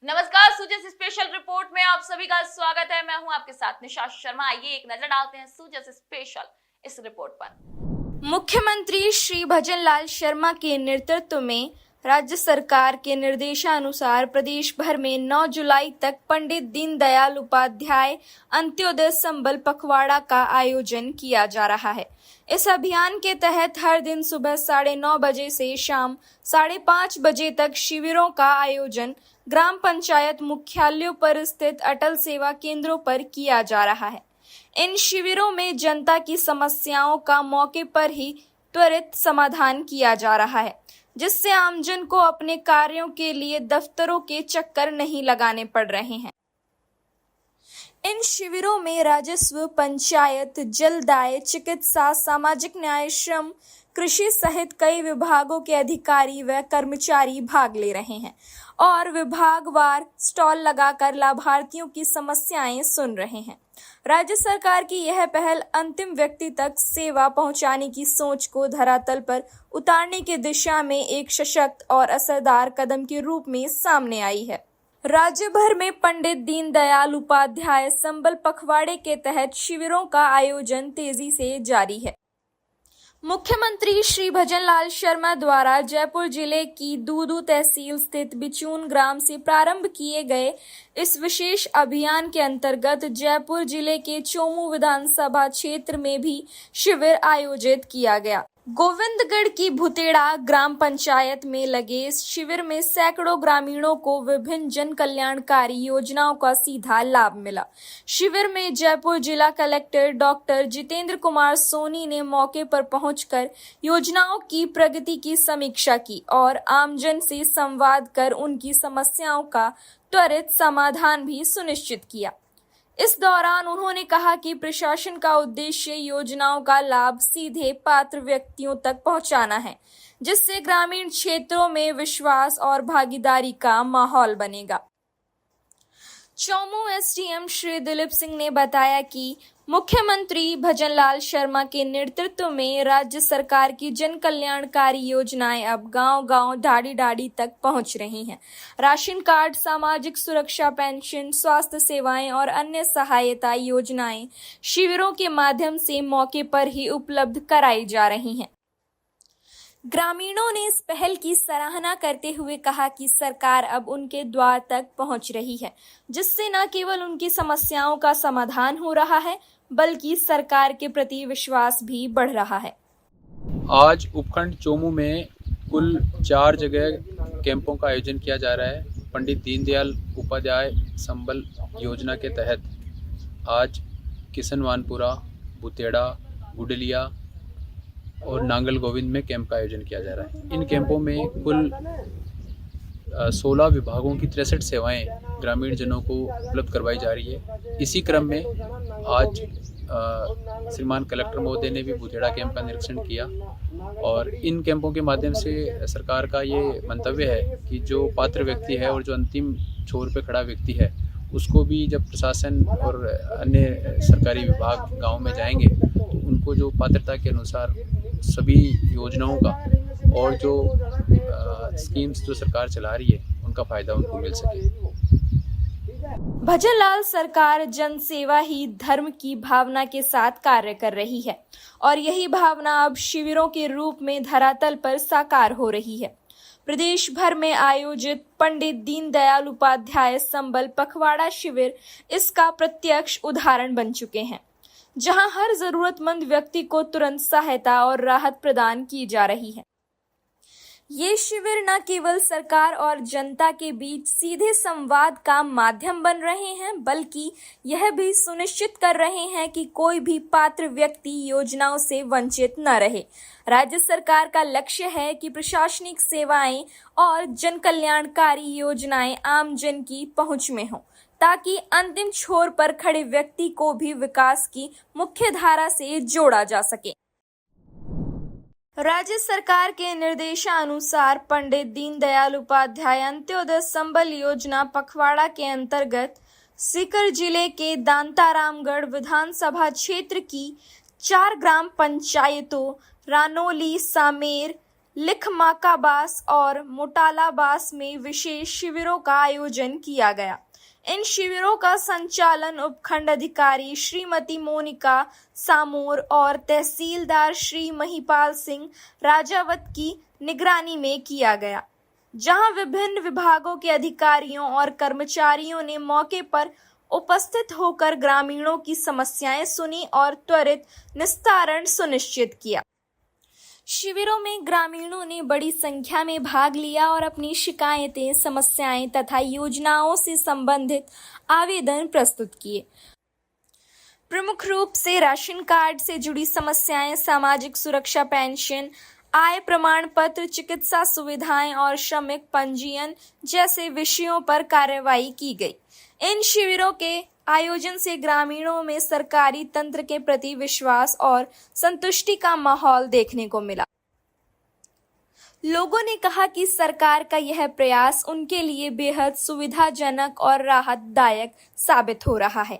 नमस्कार, सूजस special report में आप सभी का स्वागत है। मैं हूं आपके साथ निशा शर्मा। आइए एक नजर डालते हैं सूजस स्पेशल इस रिपोर्ट पर। मुख्यमंत्री श्री भजनलाल शर्मा के नेतृत्व में राज्य सरकार के निर्देशानुसार प्रदेश भर में 9 जुलाई तक पंडित दीनदयाल उपाध्याय अंत्योदय संबल पखवाड़ा का आयोजन किया जा रहा है। इस अभियान के तहत हर दिन सुबह 9:30 बजे से शाम 5:30 बजे तक शिविरों का आयोजन ग्राम पंचायत मुख्यालयों पर स्थित अटल सेवा केंद्रों पर किया जा रहा है। इन शिविरों में जनता की समस्याओं का मौके पर ही त्वरित समाधान किया जा रहा है, जिससे आमजन को अपने कार्यों के लिए दफ्तरों के चक्कर नहीं लगाने पड़ रहे हैं। इन शिविरों में राजस्व, पंचायत, जलदाय, चिकित्सा, सामाजिक न्याय, श्रम, कृषि सहित कई विभागों के अधिकारी व कर्मचारी भाग ले रहे हैं और विभागवार स्टॉल लगाकर लाभार्थियों की समस्याएं सुन रहे हैं। राज्य सरकार की यह पहल अंतिम व्यक्ति तक सेवा पहुंचाने की सोच को धरातल पर उतारने की दिशा में एक सशक्त और असरदार कदम के रूप में सामने आई है। राज्य भर में पंडित दीनदयाल उपाध्याय संबल पखवाड़े के तहत शिविरों का आयोजन तेजी से जारी है। मुख्यमंत्री श्री भजनलाल शर्मा द्वारा जयपुर जिले की दूदू तहसील स्थित बिचून ग्राम से प्रारंभ किए गए इस विशेष अभियान के अंतर्गत जयपुर जिले के चोमू विधानसभा क्षेत्र में भी शिविर आयोजित किया गया। गोविंदगढ़ की भुतेड़ा ग्राम पंचायत में लगे इस शिविर में सैकड़ों ग्रामीणों को विभिन्न जन कल्याणकारी योजनाओं का सीधा लाभ मिला। शिविर में जयपुर जिला कलेक्टर डॉक्टर जितेंद्र कुमार सोनी ने मौके पर पहुंचकर योजनाओं की प्रगति की समीक्षा की और आमजन से संवाद कर उनकी समस्याओं का त्वरित समाधान भी सुनिश्चित किया। इस दौरान उन्होंने कहा कि प्रशासन का उद्देश्य योजनाओं का लाभ सीधे पात्र व्यक्तियों तक पहुंचाना है, जिससे ग्रामीण क्षेत्रों में विश्वास और भागीदारी का माहौल बनेगा। चोमू एसडीएम श्री दिलीप सिंह ने बताया कि मुख्यमंत्री भजनलाल शर्मा के नेतृत्व में राज्य सरकार की जन कल्याणकारी योजनाएं अब गांव-गांव, ढाडी-ढाडी तक पहुंच रही हैं। राशन कार्ड, सामाजिक सुरक्षा पेंशन, स्वास्थ्य सेवाएं और अन्य सहायता योजनाएं शिविरों के माध्यम से मौके पर ही उपलब्ध कराई जा रही हैं। ग्रामीणों ने इस पहल की सराहना करते हुए कहा कि सरकार अब उनके द्वार तक पहुंच रही है, जिससे न केवल उनकी समस्याओं का समाधान हो रहा है, बल्कि सरकार के प्रति विश्वास भी बढ़ रहा है। आज उपखंड चोमू में कुल 4 जगह कैंपों का आयोजन किया जा रहा है। पंडित दीनदयाल उपाध्याय संबल योजना के तहत आज किसनवानपुरा, भुतेड़ा, गुडलिया और नांगल गोविंद में कैंप का आयोजन किया जा रहा है। इन कैंपों में कुल 16 विभागों की 63 सेवाएं ग्रामीण जनों को उपलब्ध करवाई जा रही है। इसी क्रम में आज श्रीमान कलेक्टर महोदय ने भी भुतेड़ा कैंप का निरीक्षण किया और इन कैंपों के माध्यम से सरकार का ये मंतव्य है कि जो पात्र व्यक्ति है और जो अंतिम छोर पे खड़ा व्यक्ति है, उसको भी जब प्रशासन और अन्य सरकारी विभाग गांव में जाएंगे तो उनको जो पात्रता के अनुसार सभी योजनाओं का और जो स्कीम्स जो सरकार चला रही है उनका फायदा उनको मिल सके। भजनलाल सरकार जन सेवा ही धर्म की भावना के साथ कार्य कर रही है और यही भावना अब शिविरों के रूप में धरातल पर साकार हो रही है। प्रदेश भर में आयोजित पंडित दीनदयाल उपाध्याय संबल पखवाड़ा शिविर इसका प्रत्यक्ष उदाहरण बन चुके हैं, जहां हर जरूरतमंद व्यक्ति को तुरंत सहायता और राहत प्रदान की जा रही है। ये शिविर न केवल सरकार और जनता के बीच सीधे संवाद का माध्यम बन रहे हैं, बल्कि यह भी सुनिश्चित कर रहे हैं कि कोई भी पात्र व्यक्ति योजनाओं से वंचित न रहे। राज्य सरकार का लक्ष्य है कि प्रशासनिक सेवाएं और जन कल्याणकारी योजनाएं आम जन की पहुंच में हों, ताकि अंतिम छोर पर खड़े व्यक्ति को भी विकास की मुख्य धारा से जोड़ा जा सके। राज्य सरकार के निर्देशानुसार पंडित दीनदयाल उपाध्याय अंत्योदय संबल योजना पखवाड़ा के अंतर्गत सीकर जिले के दांतारामगढ़ विधानसभा क्षेत्र की 4 ग्राम पंचायतों रानोली, सामेर, लिखमाकाबास और मोटालाबास में विशेष शिविरों का आयोजन किया गया। इन शिविरों का संचालन उपखंड अधिकारी श्रीमती मोनिका सामोर और तहसीलदार श्री महिपाल सिंह राजावत की निगरानी में किया गया, जहां विभिन्न विभागों के अधिकारियों और कर्मचारियों ने मौके पर उपस्थित होकर ग्रामीणों की समस्याएं सुनी और त्वरित निस्तारण सुनिश्चित किया। शिविरों में ग्रामीणों ने बड़ी संख्या में भाग लिया और अपनी शिकायतें, समस्याएं तथा योजनाओं से संबंधित आवेदन प्रस्तुत किए। प्रमुख रूप से राशन कार्ड से जुड़ी समस्याएं, सामाजिक सुरक्षा पेंशन, आय प्रमाण पत्र, चिकित्सा सुविधाएं और श्रमिक पंजीयन जैसे विषयों पर कार्रवाई की गई। इन शिविरों के आयोजन से ग्रामीणों में सरकारी तंत्र के प्रति विश्वास और संतुष्टि का माहौल देखने को मिला। लोगों ने कहा कि सरकार का यह प्रयास उनके लिए बेहद सुविधाजनक और राहतदायक साबित हो रहा है।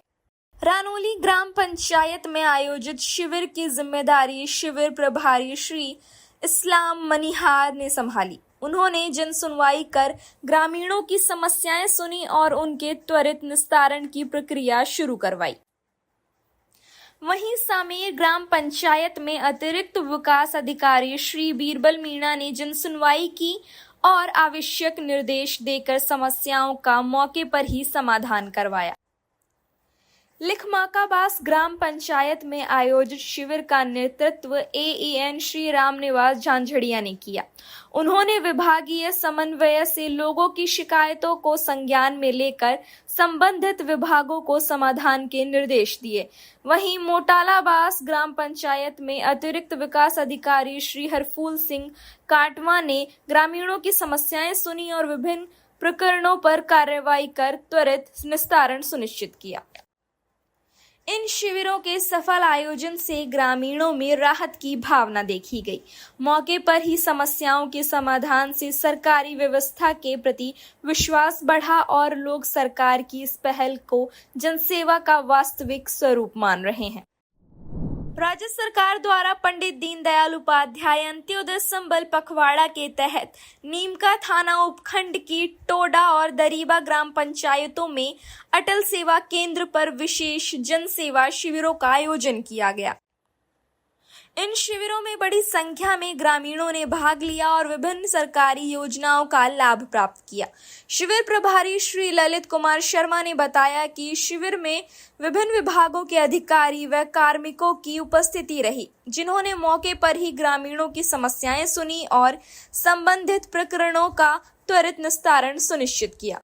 रानोली ग्राम पंचायत में आयोजित शिविर की जिम्मेदारी शिविर प्रभारी श्री इस्लाम मनिहार ने संभाली। उन्होंने जन सुनवाई कर ग्रामीणों की समस्याएं सुनी और उनके त्वरित निस्तारण की प्रक्रिया शुरू करवाई। वहीं सामेर ग्राम पंचायत में अतिरिक्त विकास अधिकारी श्री बीरबल मीणा ने जन सुनवाई की और आवश्यक निर्देश देकर समस्याओं का मौके पर ही समाधान करवाया। लिखमाकाबास ग्राम पंचायत में आयोजित शिविर का नेतृत्व AEN श्री रामनिवास झांझड़िया ने किया। उन्होंने विभागीय समन्वय से लोगों की शिकायतों को संज्ञान में लेकर संबंधित विभागों को समाधान के निर्देश दिए। वहीं मोटालाबास ग्राम पंचायत में अतिरिक्त विकास अधिकारी श्री हरफूल सिंह काटवा ने ग्रामीणों की समस्याएं सुनी और विभिन्न प्रकरणों पर कार्रवाई कर त्वरित निस्तारण सुनिश्चित किया। इन शिविरों के सफल आयोजन से ग्रामीणों में राहत की भावना देखी गई। मौके पर ही समस्याओं के समाधान से सरकारी व्यवस्था के प्रति विश्वास बढ़ा और लोग सरकार की इस पहल को जनसेवा का वास्तविक स्वरूप मान रहे हैं। राज्य सरकार द्वारा पंडित दीनदयाल उपाध्याय अंत्योदय संबल पखवाड़ा के तहत नीमका थाना उपखंड की टोडा और दरीबा ग्राम पंचायतों में अटल सेवा केंद्र पर विशेष जन सेवा शिविरों का आयोजन किया गया। इन शिविरों में बड़ी संख्या में ग्रामीणों ने भाग लिया और विभिन्न सरकारी योजनाओं का लाभ प्राप्त किया। शिविर प्रभारी श्री ललित कुमार शर्मा ने बताया कि शिविर में विभिन्न विभागों के अधिकारी व कार्मिकों की उपस्थिति रही, जिन्होंने मौके पर ही ग्रामीणों की समस्याएं सुनी और संबंधित प्रकरणों का त्वरित निस्तारण सुनिश्चित किया।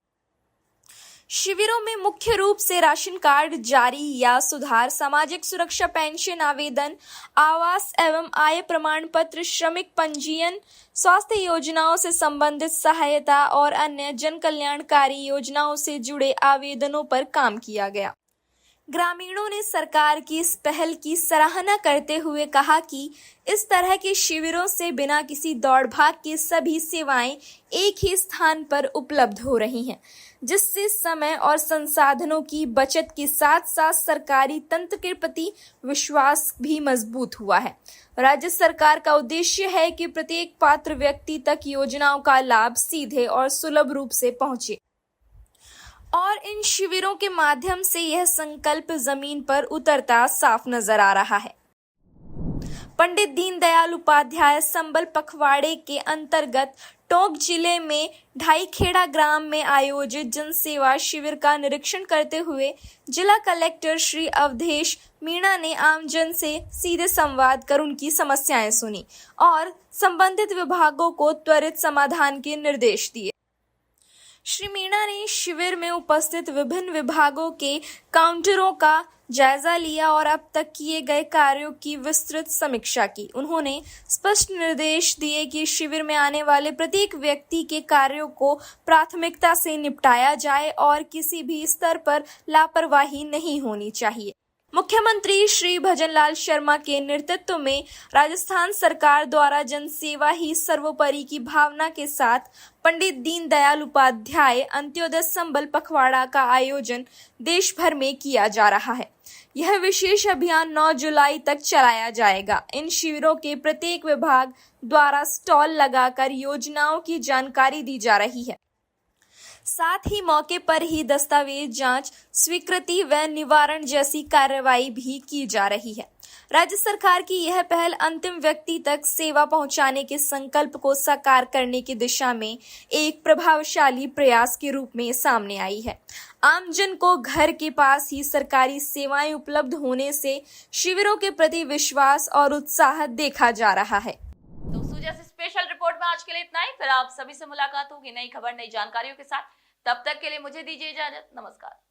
शिविरों में मुख्य रूप से राशन कार्ड जारी या सुधार, सामाजिक सुरक्षा पेंशन आवेदन, आवास एवं आय प्रमाण पत्र, श्रमिक पंजीयन, स्वास्थ्य योजनाओं से संबंधित सहायता और अन्य जन कल्याणकारी योजनाओं से जुड़े आवेदनों पर काम किया गया। ग्रामीणों ने सरकार की इस पहल की सराहना करते हुए कहा कि इस तरह के शिविरों से बिना किसी दौड़ भाग के सभी सेवाएं एक ही स्थान पर उपलब्ध हो रही हैं, जिससे समय और संसाधनों की बचत के साथ साथ सरकारी तंत्र के प्रति विश्वास भी मजबूत हुआ है। राज्य सरकार का उद्देश्य है कि प्रत्येक पात्र व्यक्ति तक योजनाओं का लाभ सीधे और सुलभ रूप से पहुंचे और इन शिविरों के माध्यम से यह संकल्प जमीन पर उतरता साफ नजर आ रहा है। पंडित दीनदयाल उपाध्याय संबल पखवाड़े के अंतर्गत टोंक जिले में ढाईखेड़ा ग्राम में आयोजित जन सेवा शिविर का निरीक्षण करते हुए जिला कलेक्टर श्री अवधेश मीणा ने आमजन से सीधे संवाद कर उनकी समस्याएं सुनी और संबंधित विभागों को त्वरित समाधान के निर्देश दिए। श्री मीणा ने शिविर में उपस्थित विभिन्न विभागों के काउंटरों का जायजा लिया और अब तक किए गए कार्यों की विस्तृत समीक्षा की। उन्होंने स्पष्ट निर्देश दिए कि शिविर में आने वाले प्रत्येक व्यक्ति के कार्यों को प्राथमिकता से निपटाया जाए और किसी भी स्तर पर लापरवाही नहीं होनी चाहिए। मुख्यमंत्री श्री भजनलाल शर्मा के नेतृत्व में राजस्थान सरकार द्वारा जनसेवा ही सर्वोपरि की भावना के साथ पंडित दीनदयाल उपाध्याय अंत्योदय संबल पखवाड़ा का आयोजन देश भर में किया जा रहा है। यह विशेष अभियान 9 जुलाई तक चलाया जाएगा। इन शिविरों के प्रत्येक विभाग द्वारा स्टॉल लगाकर योजनाओं की जानकारी दी जा रही है। साथ ही मौके पर ही दस्तावेज जांच, स्वीकृति व निवारण जैसी कार्रवाई भी की जा रही है। राज्य सरकार की यह पहल अंतिम व्यक्ति तक सेवा पहुंचाने के संकल्प को साकार करने की दिशा में एक प्रभावशाली प्रयास के रूप में सामने आई है। आमजन को घर के पास ही सरकारी सेवाएं उपलब्ध होने से शिविरों के प्रति विश्वास और उत्साह देखा जा रहा है। तो सूजा से स्पेशल रिपोर्ट में आज के लिए इतना ही। फिर आप सभी से मुलाकात होगी नई खबर, नई जानकारियों के साथ। तब तक के लिए मुझे दीजिए इजाजत। नमस्कार।